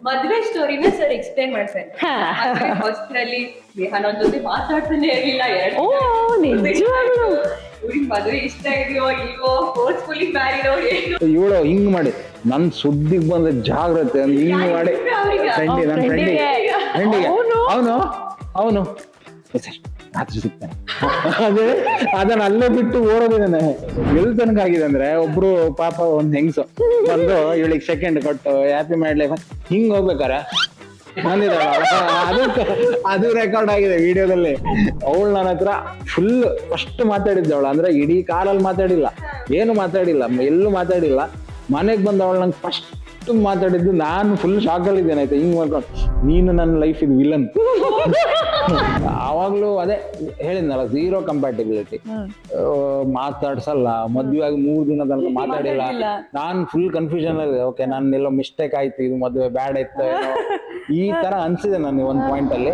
ಮದ್ವೆ ಸ್ಟೋರಿನ sir explain ಮಾಡ್ತಾರೆ. First ರಲ್ಲಿ ನನ್ನ ಜೊತೆ ಮಾತಾಡ್ತಾನೆ ಇರ್ಲಿಲ್ಲ. ಓ ನಿಜವಾಗ್ಲೂ ಇವ್ರಿಗೆ ಮದ್ವೆ ಇಷ್ಟ ಇದೆಯೋ ಇಲ್ವೋ, ಫೋರ್ಸ್ಫುಲಿ ಮ್ಯಾರಿಡ್ ಏನು ಇವಳು ಹಿಂಗ್ ಮಾಡಿ ನನ್ ಸುದ್ದಿಗೆ ಬಂದ ಜಾಗ್ರತೆ ಅಂತ ಹಿಂಗ್ ಮಾಡಿ ಫ್ರೆಂಡಿಗೆ ನನ್ನ ಫ್ರೆಂಡಿಗೆ ಅವನು ರಾತ್ರಿ ಸಿಗ್ತಾನೆ. ಅದೇ ಅದನ್ನ ಅಲ್ಲೇ ಬಿಟ್ಟು ಓಡೋದಿದ್ದಾನೆ. ಎಲ್ ತನಕ ಆಗಿದೆ ಅಂದ್ರೆ ಒಬ್ರು ಪಾಪ ಒಂದ್ ಹೆಂಗ್ಸು ಬಂದು ಇವಳಿಗೆ ಸೆಕೆಂಡ್ ಕೊಟ್ಟು ಹ್ಯಾಪಿ ಮಾಡ್ಲಿ ಹಿಂಗ್ ಹೋಗ್ಬೇಕಾರ ಅದು ರೆಕಾರ್ಡ್ ಆಗಿದೆ ವಿಡಿಯೋದಲ್ಲಿ. ಅವಳು ನನ್ನ ಹತ್ರ ಫುಲ್ ಫಸ್ಟ್ ಮಾತಾಡಿದ್ದವಳು ಅಂದ್ರೆ ಇಡೀ ಕಾಲಲ್ಲಿ ಮಾತಾಡಿಲ್ಲ, ಏನು ಮಾತಾಡಿಲ್ಲ, ಎಲ್ಲೂ ಮಾತಾಡಿಲ್ಲ. ಮನೆಗ್ ಬಂದ ಅವಳು ನಂಗೆ ಫಸ್ಟ್ ಮಾತಾಡಿದ್ದು ನಾನು ಫುಲ್ ಶಾಕ್ ಅಲ್ಲಿ ಇದ್ದೇನೆ. ಆಯ್ತಾ ಹಿಂಗ್ ಮಾಡ್ಕೊಂಡು ನೀನು ನನ್ನ ಲೈಫ್ ಇದು ವಿಲನ್. ಆವಾಗ್ಲೂ ಅದೇ ಹೇಳಿದ್ನಲ್ಲ, ಝೀರೋ ಕಂಪ್ಯಾಟಿಬಿಲಿಟಿ. ಮಾತಾಡ್ಸಲ್ಲ, ಮದ್ವೆ ಆಗಿ 3 ದಿನ ತನಕ ಮಾತಾಡಿಲ್ಲ. ನಾನ್ ಫುಲ್ ಕನ್ಫ್ಯೂಷನ್ ಅಲ್ಲಿ, ಓಕೆ ನಾನು ಎಲ್ಲೋ ಮಿಸ್ಟೇಕ್ ಆಯ್ತು, ಇದು ಮದ್ವೆ ಬ್ಯಾಡ್ ಇತ್ತು ಏನೋ ಈ ತರ ಅನ್ಸಿದೆ ನನಗೆ ಒಂದ್ ಪಾಯಿಂಟ್ ಅಲ್ಲಿ.